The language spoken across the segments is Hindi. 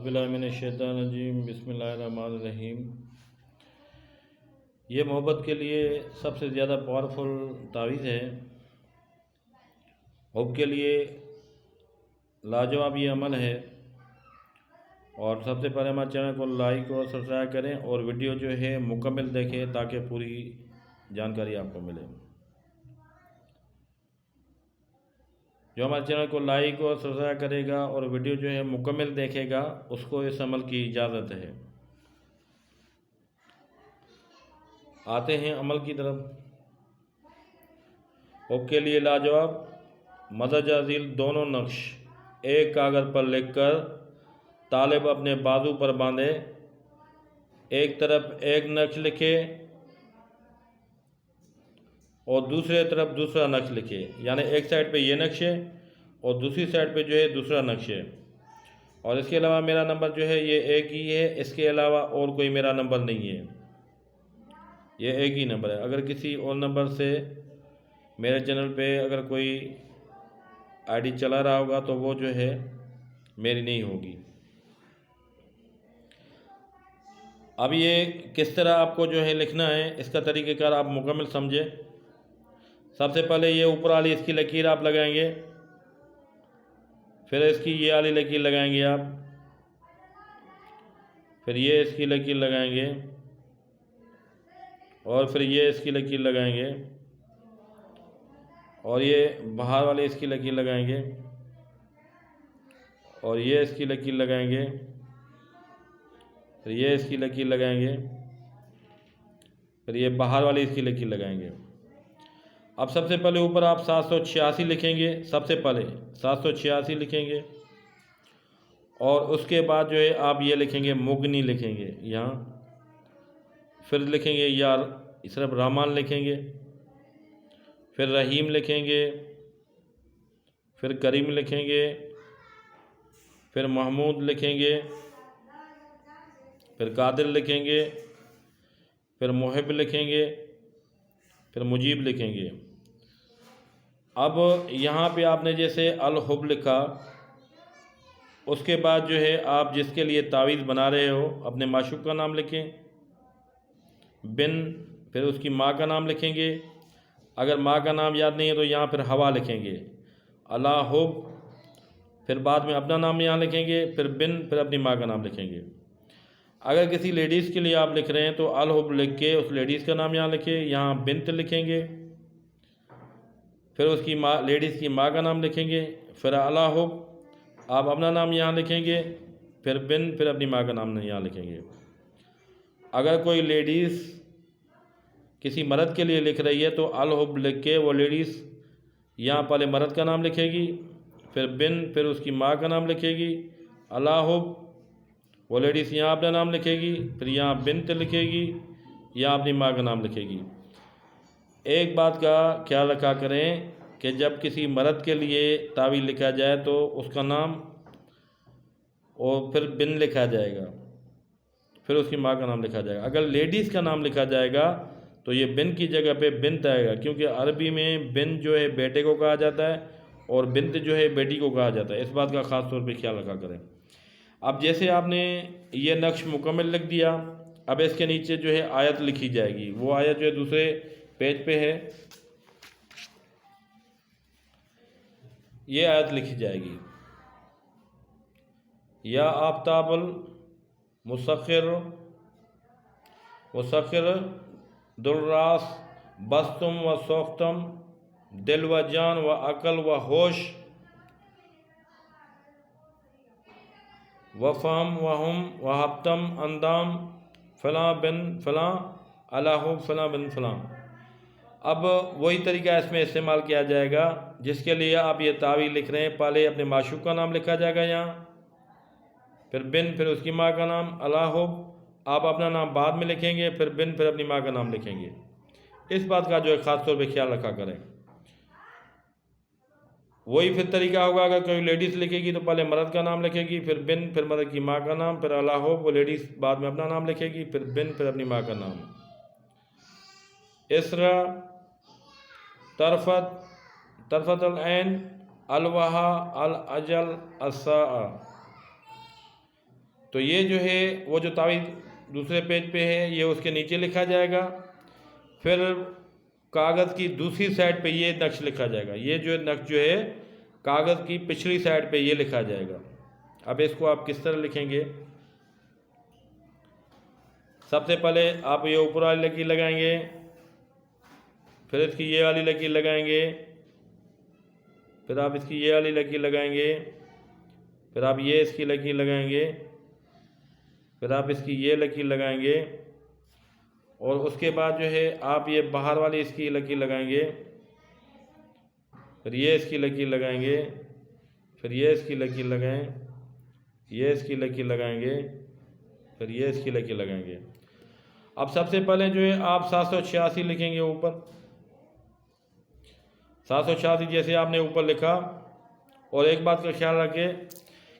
औज़ुबिल्लाहिमिनश्शैतानिर्रजीम बिस्मिल्लाहिर्रहमानिर्रहीम। ये मोहब्बत के लिए सबसे ज़्यादा पावरफुल तावीज़ है। हुब के लिए लाजवाब ये अमल है। और सबसे पहले हमारे चैनल को लाइक और सब्सक्राइब करें और वीडियो जो है मुकम्मल देखें ताकि पूरी जानकारी आपको मिले। जो हमारे चैनल को लाइक और सब्सक्राइब करेगा और वीडियो जो है मुकम्मल देखेगा उसको इस अमल की इजाज़त है। आते हैं अमल की तरफ। हुब के लिए लाजवाब मदजाजिल दोनों नक्श एक कागज़ पर लिखकर तालिब अपने बाजू पर बांधे। एक तरफ एक नक्श लिखे और दूसरे तरफ दूसरा नक्श लिखे, यानी एक साइड पे ये नक्श है और दूसरी साइड पे जो है दूसरा नक्श है। और इसके अलावा मेरा नंबर जो है ये एक ही है, इसके अलावा और कोई मेरा नंबर नहीं है, ये एक ही नंबर है। अगर किसी और नंबर से मेरे चैनल पे अगर कोई आईडी चला रहा होगा तो वो जो है मेरी नहीं होगी। अब ये किस तरह आपको जो है लिखना है, इसका तरीक़ेकार आप मुकम्मल समझे। सबसे पहले ये ऊपर वाली इसकी लकीर आप लगाएंगे, फिर इसकी ये वाली लकीर लगाएंगे आप, फिर ये इसकी लकीर लगाएंगे और फिर ये इसकी लकीर लगाएंगे और ये बाहर वाले इसकी लकीर लगाएंगे और ये इसकी लकीर लगाएंगे, फिर ये इसकी लकीर लगाएंगे, फिर ये बाहर वाली इसकी लकीर लगाएंगे। अब सबसे पहले ऊपर आप 786 लिखेंगे, सबसे पहले 786 लिखेंगे और उसके बाद जो है आप ये लिखेंगे मुगनी लिखेंगे यहाँ, फिर लिखेंगे यार सिर्फ रहमान लिखेंगे, फिर रहीम लिखेंगे, फिर करीम लिखेंगे, फिर महमूद लिखेंगे, फिर कादिर लिखेंगे, फिर मुहिब लिखेंगे, फिर मुजीब लिखेंगे। अब यहाँ पे आपने जैसे अल हुब लिखा, उसके बाद जो है आप जिसके लिए तावीज़ बना रहे हो अपने माशूक का नाम लिखें, बिन, फिर उसकी माँ का नाम लिखेंगे। अगर माँ का नाम याद नहीं है तो यहाँ फिर हवा लिखेंगे, अला हुब, फिर बाद में अपना नाम यहाँ लिखेंगे, फिर बिन, फिर अपनी माँ का नाम लिखेंगे। अगर किसी लेडीज़ के लिए आप लिख रहे हैं तो अल हुब लिख के उस लेडीज़ का नाम यहाँ लिखे, यहाँ बिन्त लिखेंगे, फिर उसकी माँ लेडीज़ की माँ का नाम लिखेंगे, फिर अला हुब आप अपना नाम यहाँ लिखेंगे, फिर बिन, फिर अपनी माँ का नाम यहाँ लिखेंगे। अगर कोई लेडीज़ किसी मर्द के लिए लिख रही है तो अल हुब लिख के वो लेडीज़ यहाँ पहले मर्द का नाम लिखेगी, फिर बिन, फिर उसकी माँ का नाम लिखेगी, अला हुब वो लेडीज़ यहाँ अपना नाम लिखेगी, फिर यहाँ बिन्त लिखेगी, यहाँ अपनी माँ का नाम लिखेगी। एक बात का ख्याल रखा करें कि जब किसी मर्द के लिए तावीज़ लिखा जाए तो उसका नाम और फिर बिन लिखा जाएगा, फिर उसकी माँ का नाम लिखा जाएगा। अगर लेडीज़ का नाम लिखा जाएगा तो ये बिन की जगह पे बिन्त आएगा, क्योंकि अरबी में बिन जो है बेटे को कहा जाता है और बिन्त जो है बेटी को कहा जाता है। इस बात का ख़ास तौर पे ख्याल रखा करें। अब जैसे आपने ये नक्श मुकम्मल लिख दिया, अब इसके नीचे जो है आयत लिखी जाएगी। वो आयत जो है दूसरे पेज पे है, ये आयत लिखी जाएगी, या आफ्ताबुल मुसख्खिर मुसख्खिर दुर्रास बस्तुम व सोख्तम दिल व जान व अकल व होश व फ़हम व हम व हफ्तम अंदाम फ़लाँ बिन फ़लाँ अलाहु फ़लाँ बिन फ़लाँ। अब वही तरीका इसमें इस्तेमाल किया जाएगा जिसके लिए आप ये तावीज़ लिख रहे हैं। पहले अपने माशूक का नाम लिखा जाएगा यहाँ, फिर बिन, फिर उसकी माँ का नाम, अलाहु आप अपना नाम बाद में लिखेंगे, फिर बिन, फिर अपनी माँ का नाम लिखेंगे। इस बात का जो है ख़ास तौर पर ख्याल रखा करें। वही फिर तरीका होगा, अगर कोई लेडीज़ लिखेगी तो पहले मर्द का नाम लिखेगी, फिर बिन, फिर मर्द की माँ का नाम, फिर अला हो, वो लेडीज़ बाद में अपना नाम लिखेगी, फिर बिन, फिर अपनी माँ का नाम। इसरा तरफत तरफत अल ऐन अलवहा अल अजल अस्सा। तो ये जो है वो जो तावीज़ दूसरे पेज पे है ये उसके नीचे लिखा जाएगा। फिर कागज़ की दूसरी साइड पे ये नक्श लिखा जाएगा। ये जो नक्श जो है कागज़ की पिछली साइड पे ये लिखा जाएगा। अब इसको आप किस तरह लिखेंगे? सबसे पहले आप ये ऊपर वाली लकीर लगाएंगे, फिर इसकी ये वाली लकीर लगाएंगे, फिर आप इसकी ये वाली लकीर लगाएंगे, फिर आप ये इसकी लकीर लगाएंगे, फिर आप इसकी ये लकीर लगाएंगे, और उसके बाद जो है आप ये बाहर वाली इसकी लकीर लगाएंगे, फिर ये इसकी लकीर लगाएंगे, फिर ये इसकी लकीर लगाएं, ये इसकी लकीर लगाएंगे, फिर ये इसकी लकीर लगाएंगे। अब सबसे पहले जो है आप 786 लिखेंगे ऊपर। 786 जैसे आपने ऊपर लिखा। और एक बात का ख्याल रखें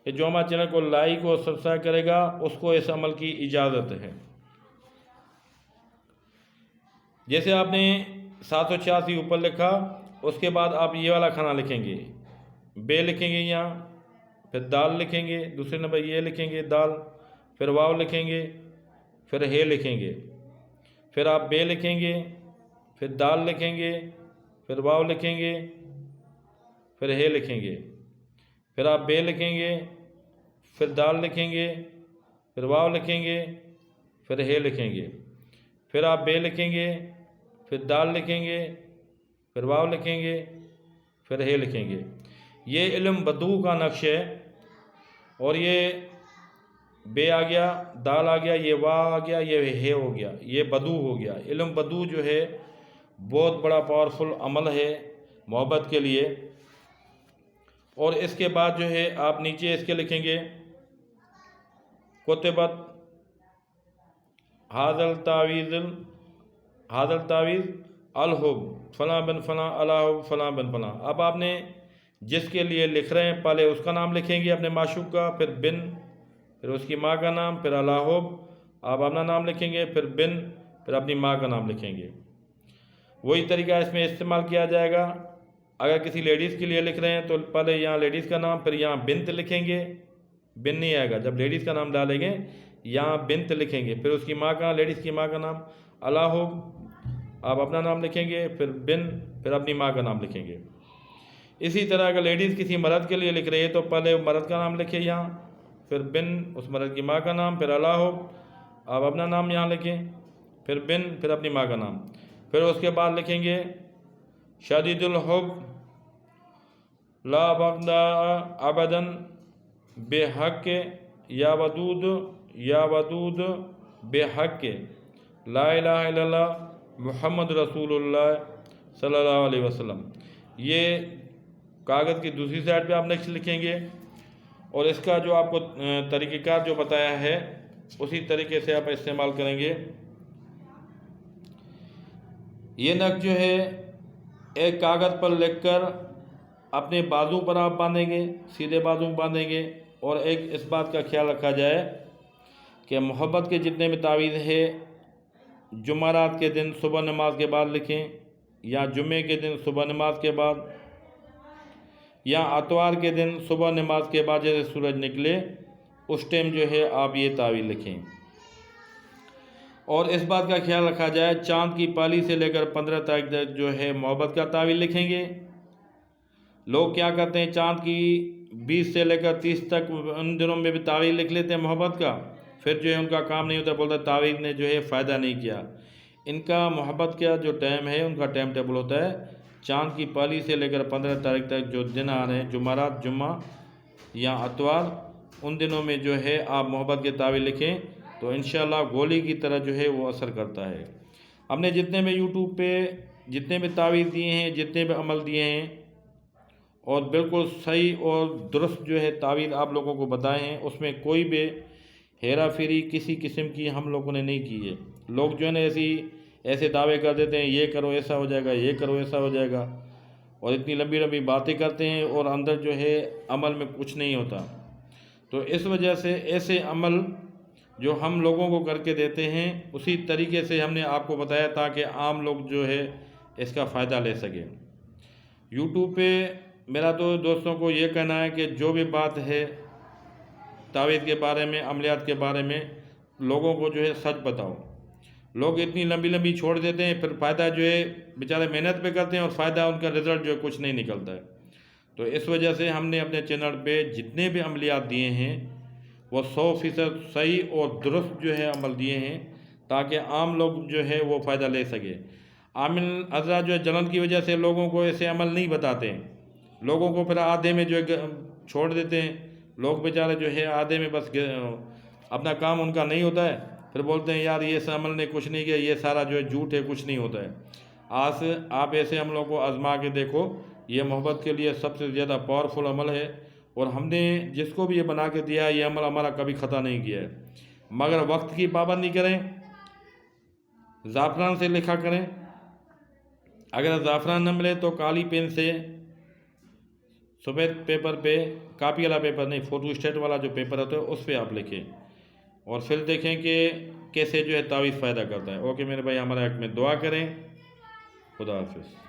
कि जो हमारे चैनल को लाइक और सब्सक्राइब करेगा उसको इस अमल की इजाज़त है। जैसे आपने 786 ऊपर लिखा, उसके बाद आप ये वाला खाना लिखेंगे, बे लिखेंगे यहाँ, फिर दाल लिखेंगे, दूसरे नंबर ये लिखेंगे दाल, फिर वाव लिखेंगे, फिर हे लिखेंगे, फिर आप बे लिखेंगे, फिर दाल लिखेंगे, फिर वाव लिखेंगे, फिर हे लिखेंगे, फिर आप बे लिखेंगे, फिर दाल लिखेंगे, फिर वाव लिखेंगे, फिर हे लिखेंगे, फिर आप बे लिखेंगे, फिर दाल लिखेंगे, फिर वाव लिखेंगे, फिर हे लिखेंगे। ये इल्म बदू का नक्श है। और ये बे आ गया, दाल आ गया, ये वाह आ गया, ये हे हो गया, ये बदू हो गया। इल्म बदू जो है बहुत बड़ा पावरफुल अमल है मोहब्बत के लिए। और इसके बाद जो है आप नीचे इसके लिखेंगे कुतबत हादल तावीज़ अलहुब फ़लाँ बिन फ़लाँ अलाहुब फ़लाँ बिन फ़लाँ। अब आपने जिसके लिए लिख रहे हैं पहले उसका नाम लिखेंगे अपने माशूक का, फिर बिन, फिर उसकी माँ का नाम, फिर अलाहुब आप अपना नाम लिखेंगे, फिर बिन, फिर अपनी माँ का नाम लिखेंगे। वही तरीका इसमें इस्तेमाल किया जाएगा। अगर किसी लेडीज़ के लिए लिख रहे हैं तो पहले यहाँ लेडीज़ का नाम, फिर यहाँ बिनत लिखेंगे, बिन नहीं आएगा, जब लेडीज़ का नाम डालेंगे यहाँ बिनत लिखेंगे, फिर उसकी माँ का, लेडीज़ की माँ का नाम, अलाहुब आप अपना नाम लिखेंगे, फिर बिन, फिर अपनी माँ का नाम लिखेंगे। इसी तरह अगर लेडीज़ किसी मर्द के लिए लिख रही है तो पहले मर्द का नाम लिखे यहाँ, फिर बिन उस मर्द की माँ का नाम, फिर अलाहुब आप अपना नाम यहाँ लिखें, फिर बिन, फिर अपनी माँ का नाम। फिर उसके बाद लिखेंगे शदीदुल हुब ला बगदा अबदन बेहक या वदूद बेहक ला इलाहा इल्लल्लाह मुहम्मद रसूलुल्लाह सल्लल्लाहु अलैहि वसल्लम। ये कागज़ की दूसरी साइड पे आप नेक्स्ट लिखेंगे। और इसका जो आपको तरीक़ेकार जो बताया है उसी तरीके से आप इस्तेमाल करेंगे। ये नक्श जो है एक कागज़ पर लिखकर अपने बाजू पर आप बांधेंगे, सीधे बाजू में बांधेंगे। और एक इस बात का ख्याल रखा जाए कि मोहब्बत के जितने भी तावीज़ है जुमेरात के दिन सुबह नमाज के बाद लिखें, या जुमे के दिन सुबह नमाज के बाद, या अतवार के दिन सुबह नमाज के बाद जैसे सूरज निकले उस टाइम जो है आप ये तावीज़ लिखें। और इस बात का ख्याल रखा जाए चाँद की पहली से लेकर 15 तारीख तक जो है मोहब्बत का तावीज़ लिखेंगे। लोग क्या करते हैं चाँद की 20 से लेकर 30 तक उन दिनों में भी तावीज़ लिख लेते हैं मोहब्बत का, फिर जो है उनका काम नहीं होता, बोलता तावीज़ ने जो है फ़ायदा नहीं किया। इनका मोहब्बत का जो टाइम है उनका टाइम टेबल होता है चाँद की पहली से लेकर 15 तारीख तक जो दिन आ रहे हैं जुमेरात, जुम्मा या अतवार, उन दिनों में जो है आप मोहब्बत के तावीज़ लिखें तो इंशाअल्लाह गोली की तरह जो है वो असर करता है। हमने जितने भी यूट्यूब पे जितने भी तावीज़ दिए हैं, जितने भी अमल दिए हैं और बिल्कुल सही और दुरुस्त जो है तावीज़ आप लोगों को बताए हैं, उसमें कोई भी हेरा फेरी किसी किस्म की हम लोगों ने नहीं की है। लोग जो है ना ऐसे दावे कर देते हैं ये करो ऐसा हो जाएगा, ये करो ऐसा हो जाएगा, और इतनी लंबी लंबी बातें करते हैं और अंदर जो है अमल में कुछ नहीं होता। तो इस वजह से ऐसे अमल जो हम लोगों को करके देते हैं उसी तरीके से हमने आपको बताया ताकि आम लोग जो है इसका फ़ायदा ले सकें। यूट्यूब पे मेरा तो दोस्तों को ये कहना है कि जो भी बात है तावीज़ के बारे में, अमलियात के बारे में लोगों को जो है सच बताओ। लोग इतनी लंबी लंबी छोड़ देते हैं, फिर फ़ायदा जो है बेचारे मेहनत पे करते हैं और फ़ायदा उनका रिज़ल्ट जो है कुछ नहीं निकलता है। तो इस वजह से हमने अपने चैनल पे जितने भी अमलियात दिए हैं वो 100% सही और दुरुस्त जो है अमल दिए हैं, ताकि आम लोग जो है वो फ़ायदा ले सके। आमिल हज़रात जो है जलन की वजह से लोगों को ऐसे अमल नहीं बताते हैं, लोगों को फिर आधे में जो है छोड़ देते हैं। लोग बेचारे जो है आधे में बस अपना काम उनका नहीं होता है, फिर बोलते हैं यार ये अमल ने कुछ नहीं किया, ये सारा जो है झूठ है, कुछ नहीं होता है। आज आप ऐसे अमलों को आजमा के देखो, ये मोहब्बत के लिए सबसे ज़्यादा पावरफुल अमल है, और हमने जिसको भी ये बना के दिया है ये अमल हमारा कभी ख़ता नहीं किया है। मगर वक्त की पाबंदी करें, ज़ाफ़रान से लिखा करें। अगर ज़ाफ़रान न मिले तो काली पेन से सफ़ेद पेपर पे, कापी वाला पेपर नहीं, फोटोस्टेट वाला जो पेपर होता है उस पर आप लिखें, और फिर देखें कि कैसे जो है तावीज़ फ़ायदा करता है। ओके मेरे भाई, हमारे हक़ में दुआ करें। खुदा हाफिज़।